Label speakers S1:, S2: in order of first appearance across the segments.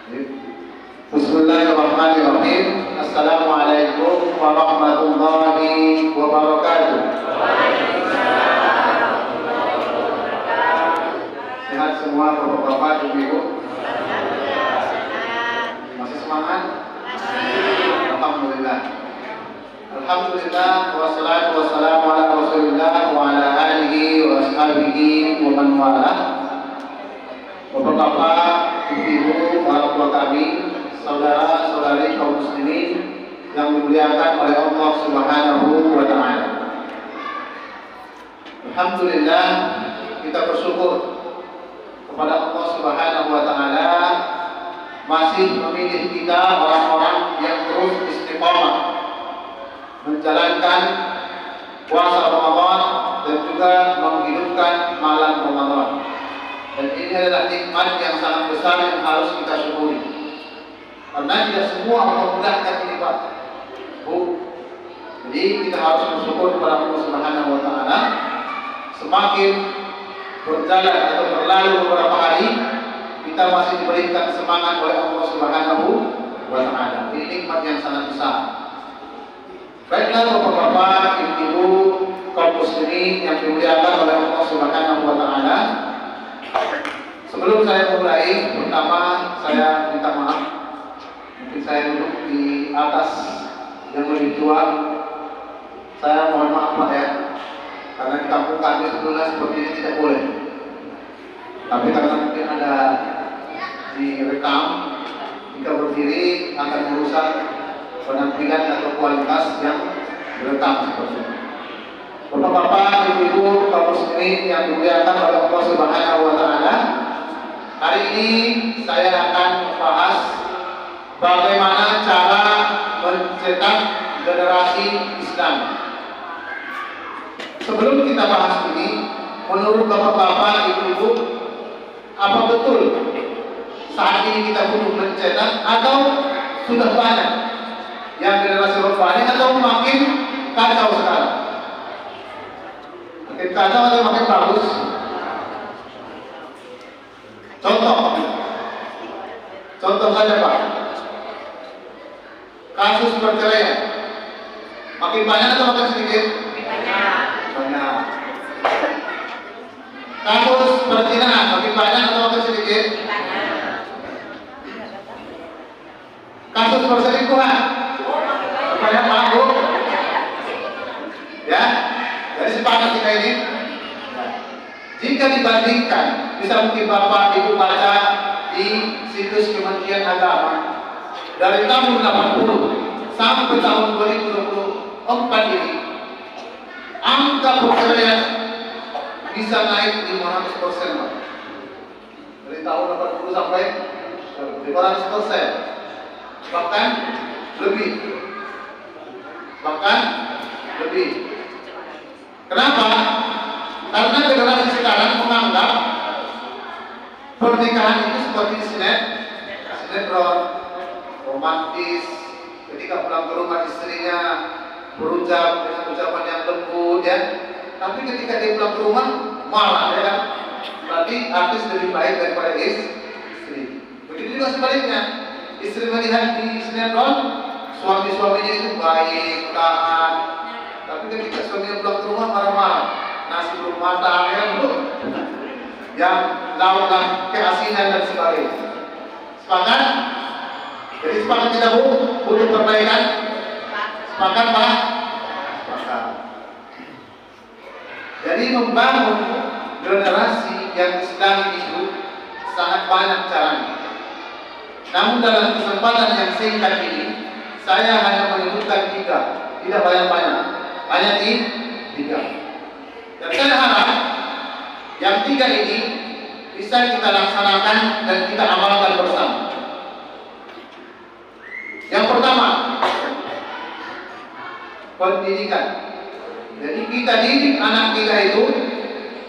S1: Bismillahirrahmanirrahim. Assalamualaikum warahmatullahi wabarakatuh. Sehat semua bapak-bapak, ibu-ibu? Masih semangat? Alhamdulillah. Alhamdulillah wassalatu wassalamu ala Rasulillah wa ala alihi wa ashabihi wa man wala. Bapak-bapak, ibu-ibu, orang tua kami, saudara-saudari kaum muslimin yang dimuliakan oleh Allah Subhanahu wa taala. Alhamdulillah, kita bersyukur kepada Allah Subhanahu wa taala masih memilih kita orang-orang yang terus istiqomah menjalankan puasa Ramadan dan juga menghidupkan malam Ramadan. Dan ini adalah nikmat yang sangat besar yang harus kita syukuri. Karena tidak semua Allah mudahkan ini, Pak. Jadi kita harus bersyukur kepada Allah Subhanahu wa taala. Semakin berjalan atau berlalu beberapa hari, kita masih diberikan semangat oleh Allah Subhanahu wa taala. Ini nikmat yang sangat besar. Baiklah bapak-bapak, ibu-ibu, kaum muslimin yang dimuliakan oleh Allah Subhanahu wa taala. Sebelum saya mulai, pertama saya minta maaf. Mungkin saya duduk di atas yang lebih tua. Saya mohon maaf Pak ya, karena di kampung kami sebetulnya seperti ini tidak boleh. Tapi karena mungkin ada direkam, jika berdiri akan merusak penampilan atau kualitas yang direkam seperti itu. Bapak-bapak, ibu-ibu, kaum muslimin yang dimuliakan oleh Allah Subhanahu wa taala. Hari ini saya akan membahas bagaimana cara mencetak generasi Islam. Sebelum kita bahas ini, menurut bapak-bapak, ibu-ibu, apa betul saat ini kita butuh mencetak atau sudah banyak yang generasi Rabbani atau makin kacau sekarang? Makin kacau atau makin bagus? Contoh saja Pak, kasus perceraian makin banyak atau makin sedikit? Banyak. Kasus perzinahan makin banyak atau makin sedikit? Kasus perselingkuhan banyak Pak, Bu? Ya, dari sepakat kita ini. Jika dibandingkan, bisa mungkin Bapak Ibu baca di situs Kementerian Agama dari tahun 80 sampai tahun 2024 ini, angka perceraian bisa naik 500%. Dari tahun 80 sampai 500%, bahkan lebih. Kenapa? Karena generasi sekarang menganggap pernikahan itu seperti sinetron romantis. Ketika pulang ke rumah istrinya berucap dengan ucapan yang lembut ya, tapi ketika dia pulang ke rumah marah ya kan? Berarti artis lebih baik daripada istri. Begitu juga sebaliknya, istri melihat di sinetron suami-suaminya itu baik, taat, tapi ketika suaminya pulang ke rumah marah-marah, nasi belum matang ya belum, yang lakukan keasinan dan sebagainya. Sepakat? Jadi sepakat kita butuh perbaikan? Sepakat Pak? Sepakat. Jadi membangun generasi yang Islam itu sangat banyak caranya. Namun dalam kesempatan yang singkat ini, saya hanya menyebutkan 3, tidak banyak-banyak, hanya 3. Dan saya harap yang 3 ini bisa kita laksanakan dan kita amalkan bersama. Yang pertama, pendidikan. Jadi kita didik anak kita itu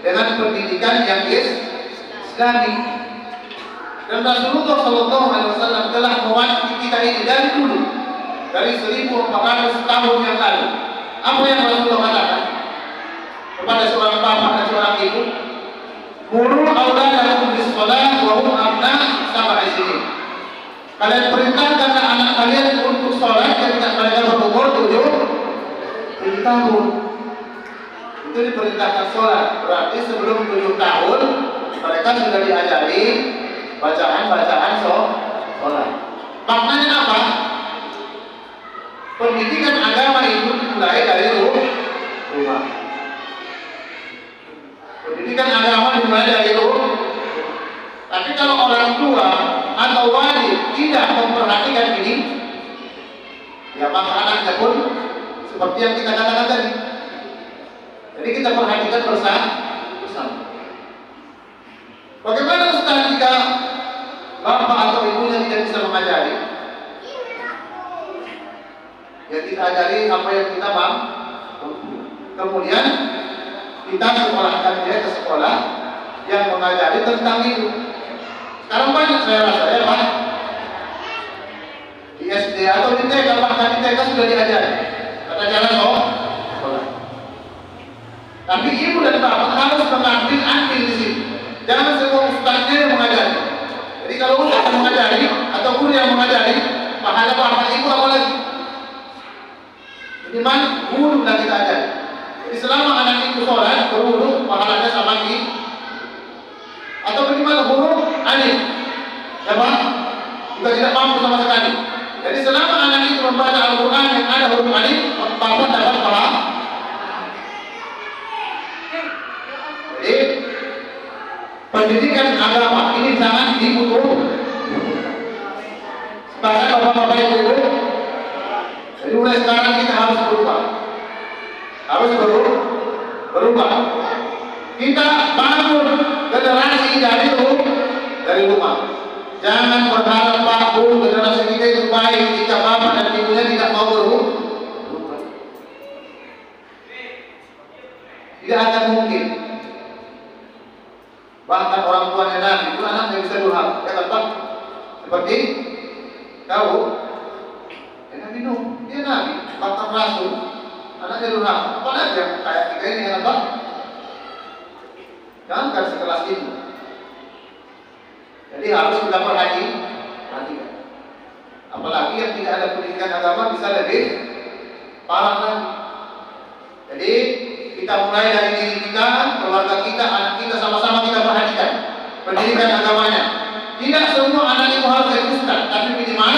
S1: dengan pendidikan yang Islami. Dan Rasulullah SAW telah mewakili kita ini dari dulu, dari 1400 tahun yang lalu. Apa yang Rasulullah katakan kepada seorang bapak dan seorang ibu? Muru auladakum bis shalah wa hum abna sab'a sinin. Kalian perintahkan anak kalian untuk sholat ketika mereka berumur 7 tahun. Itu diperintahkan sholat. Berarti sebelum 7 tahun mereka sudah diajari bacaan-bacaan sholat. Maknanya apa? Pendidikan agama itu dimulai dari rumah. Pendidikan agama dimulai dari rumah. Tapi kalau orang tua atau wali tidak memperhatikan ini, ya maka anaknya pun seperti yang kita katakan tadi. Jadi kita perhatikan bersama. Bagaimana Ustaz jika bapak atau ibunya tidak bisa mengajari? Ya kita ajari apa yang kita mampu. Kemudian kita sekolahkan dia ke sekolah yang mengajari tentang itu. Sekarang banyak saya rasa ya Pak, di SD atau di TK, bahkan di TK sudah diajari tata cara sekolah. Tapi ibu dan bapak harus mengambil andil di sini. Jangan semua ustaznya yang mengajari. Jadi kalau ustaz yang mengajari atau guru yang mengajari, pahala bapak ibu apa lagi? Jadi mana guru yang kita ajari. Jadi selama anak itu sholat berwudu, pahalanya sama ini. Atau bagaimana guru alif, ya Pak? Juga tidak mampu sama sekali. Jadi selama anak itu membaca Al-Quran yang ada huruf alif, bapak dapat pahala. Jadi pendidikan agama ini sangat dibutuhkan. Sekarang bapak-bapak ibu, jadi mulai sekarang kita harus berubah. Harus berubah. Kita bangun generasi dari rumah. Jangan berharap Pak Bu generasi kita itu baik jika bapak dan ibunya tidak mau berubah. Tidak akan mungkin. Bahkan orang tuanya Nabi itu anaknya bisa durhaka. Ya kan Pak? Seperti tahu? Ya Nabi Nuh, dia Nabi, bahkan Rasul, anaknya durhaka. Apalagi yang kayak kita ini ya kan Pak? Jangan sekelas itu. Jadi harus kita perhatikan. Apalagi yang tidak ada pendidikan agama bisa lebih parah lagi. Jadi kita mulai dari diri kita, keluarga kita, anak kita sama-sama kita perhatikan pendidikan agamanya. Tidak semua anak itu harus jadi ustaz, tapi minimal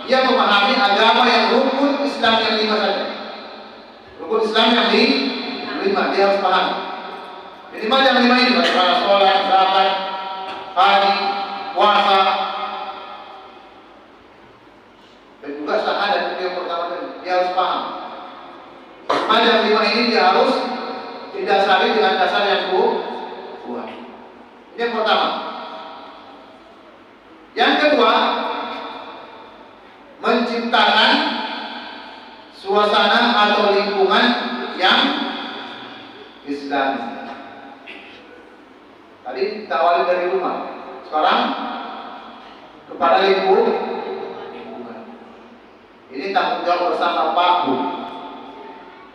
S1: dia memahami agama yang rukun Islam yang 5 saja. Rukun Islam yang 5 dia harus paham. Minimal yang 5 ini, bagaimana sholat, zakat, haji, puasa, dan juga syahadat itu yang pertama tadi. Dia harus paham. Minimal yang 5 ini dia harus didasari dengan dasar yang kuat. Ini yang pertama. Yang kedua, menciptakan suasana atau lingkungan yang Islam. Tadi kita awali dari rumah. Sekarang kepada lingkungan. Ini tanggung jawab bersama Pak Bu.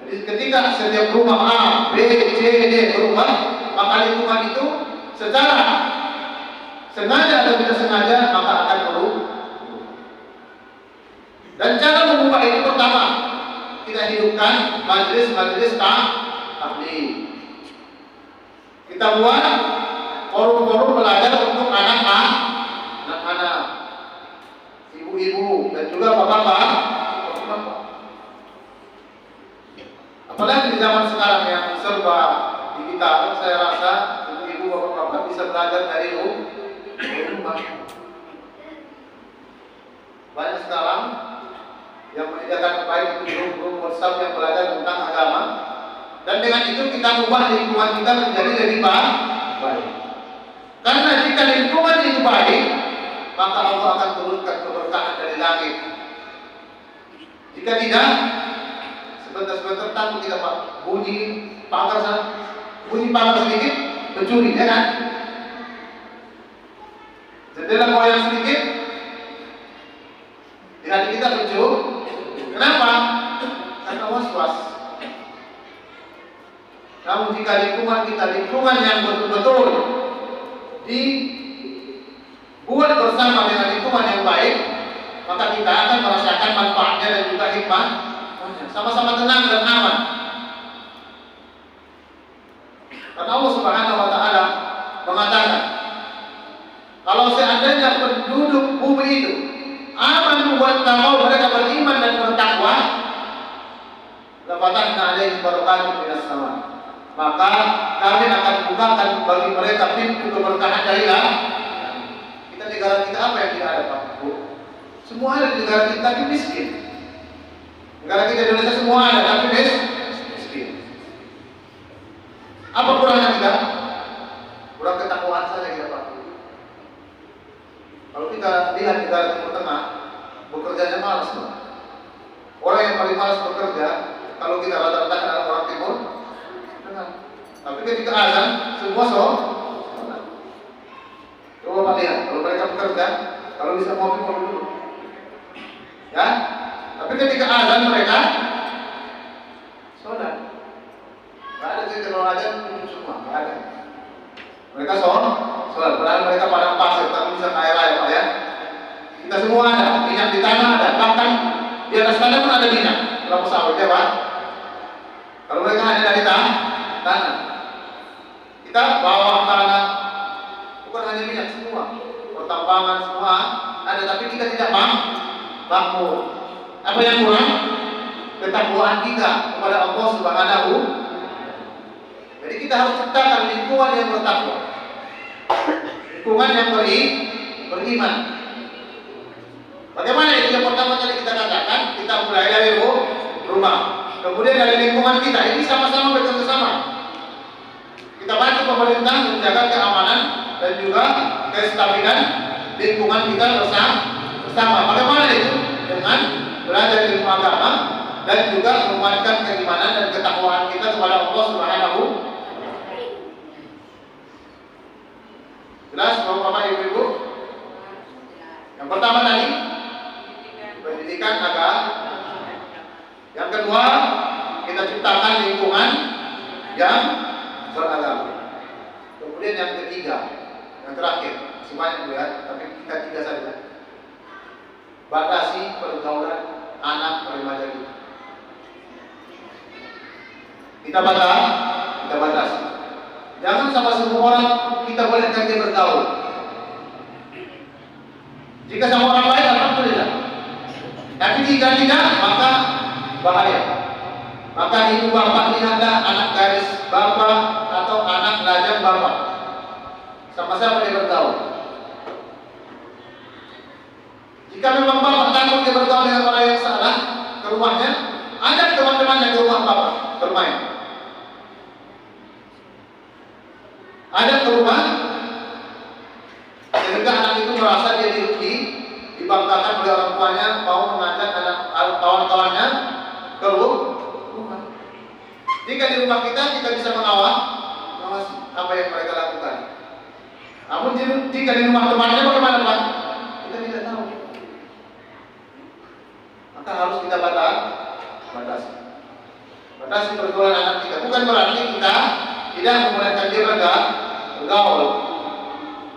S1: Jadi ketika setiap rumah A, B, C, D berubah, maka lingkungan itu secara sengaja atau tidak sengaja maka akan berubah. Dan cara mengubah itu pertama, kita hidupkan majelis-majelis taklim. Kita buat forum-forum belajar untuk anak-anak, ibu-ibu, dan juga bapak-bapak. Apalagi di zaman sekarang yang serba digital, saya rasa ibu-ibu, bapak-bapak bisa belajar dari rumah. Banyak sekarang yang menyediakan baik itu grup WhatsApp yang belajar tentang agama, dan dengan itu kita ubah lingkungan kita menjadi lebih baik. Karena jika lingkungan itu baik, maka Allah akan turunkan keberkahan dari langit. Jika tidak, sebentar-sebentar takut kita bunyi pagar sedikit, pencuri, ya kan? Jendela goyang sedikit, di hati kita pencuri. Kenapa? Karena was-was. Namun jika lingkungan kita lingkungan yang betul-betul dibuat bersama dengan lingkungan lingkungan yang baik, maka kita akan merasakan manfaatnya dan juga hikmah. Sama-sama tenang dan aman. Karena Allah Subhanahu wa taala mengatakan, kalau seandainya penduduk bumi itu aman wa taqaw, mereka beriman dan bertakwa, la fatahna alaihim barakatin minas sama, maka kami akan bukakan bagi mereka pintu keberkahan dari langit. Kita negara kita apa yang tidak ada, Pak Bu? Semua ada di negara kita, tapi miskin. Negara kita Indonesia semua ada, tapi miskin. Apa kurangnya kita? Kurang ketakwaan saja kita, Pak. Kalau kita lihat negara Timur Tengah, bekerjanya malas, Pak. Orang yang paling malas bekerja, kalau kita rata-rata adalah orang Timur Tengah. Tapi ketika azan, semua sholat. Coba Pak lihat, kalau mereka bekerja, kalau bisa ngopi dulu. Ya, tapi ketika azan mereka sholat. Nggak ada sih kalau azan semua, nggak ada. Mereka sholat, padahal mereka padang pasir, tapi bisa kaya raya, Pak ya. Kita semua ada, minyak di tanah ada, bahkan di atas tanah pun ada minyak. Kalau pesawat ya Pak. Kalau mereka hanya dari tanah, kita bawa tanah, bukan hanya minyak semua, pertambangan semua ada, tapi kita tidak mampu. Apa yang kurang? Ketakwaan kita kepada Allah Subhanahu. Jadi kita harus ciptakan lingkungan yang bertakwa, lingkungan yang beriman. Bagaimana itu? Yang pertama tadi kita katakan, kita mulai dari rumah, kemudian dari lingkungan kita. Ini sama-sama bekerja sama. Kita bantu pemerintah menjaga keamanan dan juga kestabilan lingkungan kita bersama. Bagaimana itu? Dengan belajar ilmu agama dan juga menguatkan keimanan dan ketakwaan kita kepada Allah Subhanahu. Jelas Bapak Ibu? Yang pertama tadi pendidikan agama. Yang kedua, kita ciptakan lingkungan yang beragama. Kemudian yang ketiga, yang terakhir, semuanya ya, tapi kita tiga saja. Batasi pergaulan anak remaja kita. Kita batasi. Jangan sama semua orang kita bolehkan dia bergaul. Jika sama orang lain, alhamdulillah. Tapi jika tidak, maka bahaya. Maka ibu bapak lihatlah anak gadis bapak atau anak lajang bapak, sama-sama dia bergaul. Jika memang bapak takut dia bergaul dengan orang yang salah ke rumahnya, ajak teman-temannya ke rumah bapak bermain. Ajak ke rumah, sehingga anak itu merasa dia dibanggakan oleh orang tuanya, mau mengajak anak kawan-kawannya ke rumah. Jika di rumah kita bisa mengawasi apa yang mereka lakukan. Namun jika di rumah temannya bagaimana Pak? Kita tidak tahu. Maka harus kita batasi. Batasi pergaulan anak kita. Bukan berarti kita tidak membolehkan dia bergaul.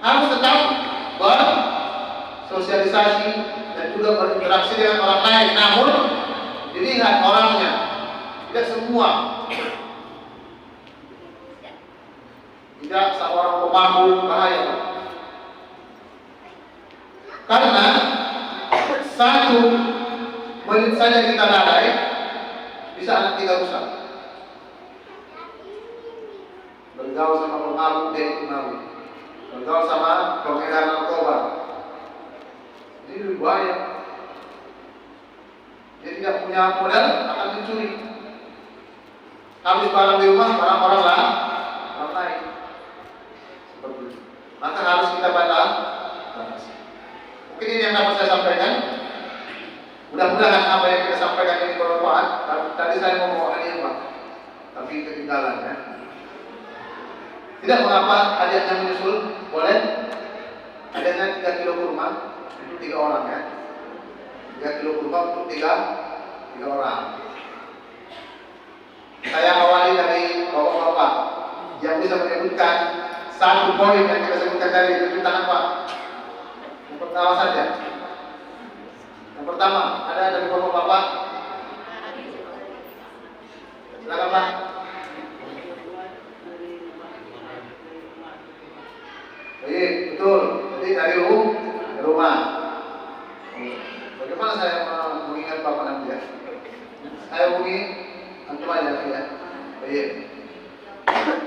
S1: Harus tetap bersosialisasi dan juga berinteraksi dengan orang lain. Namun dilihat orangnya, tidak semua. Tidak seorang pemabuk bahaya. Karena 1 menit saja kita lalai, bisa anak kita rusak. Bergaul sama pemabuk, dia ikut mabuk. Bergaul sama pengedar narkoba, ini lebih bahaya. Dia tidak punya modal, akan mencuri. Habis barang di rumah, barang orang lain. Seperti itu. Maka harus kita batasi. Mungkin ini yang dapat saya sampaikan. Mudah-mudahan apa yang kita sampaikan ini bermanfaat. Tadi saya mau bawa hadiah Pak, tapi ketinggalan ya. Tidak mengapa hadiahnya menyusul, boleh. Hadiahnya 3 kilo kurma untuk 3 orang ya. 3 kilo kurma untuk 3 orang. Saya awali dari bapak-bapak yang bisa menyebutkan 1 poin yang kita sebutkan dari itu tangan Pak. pertama saja. Yang pertama, ada dari Bapak. Silakan Pak. Baik, betul. Jadi dari rumah. Bagaimana saya mengingat Bapak nanti ya? Saya hubungi antum aja ya. Baik.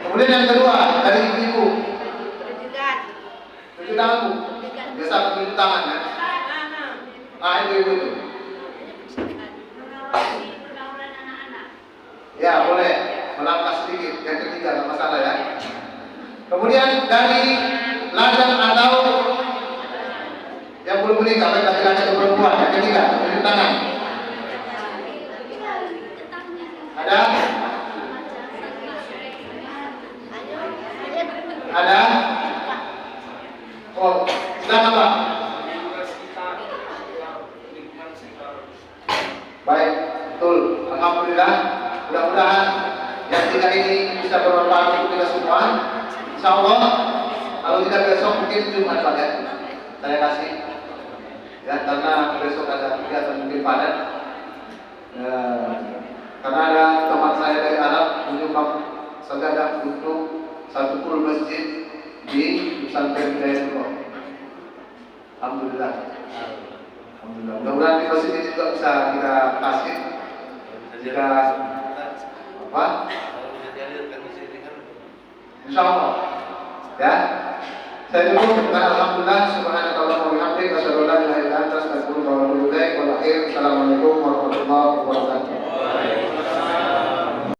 S1: Kemudian yang kedua dari ibu. Cuci tangan Bu. Biasa cuci tangan ya. Ah ibu itu. Ya boleh melangkah sedikit. Yang ketiga nggak masalah ya. Kemudian dari ladang atau yang belum menikah, baik laki-laki atau perempuan. Yang ketiga, cuci tangan. Ada? Ada? Oh, silakan Pak. Baik, betul. Alhamdulillah. Mudah-mudahan yang tiga ini bisa bermanfaat untuk kita semua. Insya Allah, kalau tidak besok mungkin Jumat Pak ya. Saya kasih. Ya, karena besok ada kegiatan mungkin padat. Karena ada teman saya dari Arab menyumbang segadah untuk satu full masjid di pesantren Hidayah Nurul. Alhamdulillah. Alhamdulillah. Mudah-mudahan di masjid ini juga bisa kita kasih. Jika apa? Insya Allah. Ya. Saya dulu dengan alhamdulillah subhanallahi wa bihamdihi asyhadu an la ilaha illa anta astaghfiruka wa atubu ilaik. Assalamualaikum warahmatullahi wabarakatuh.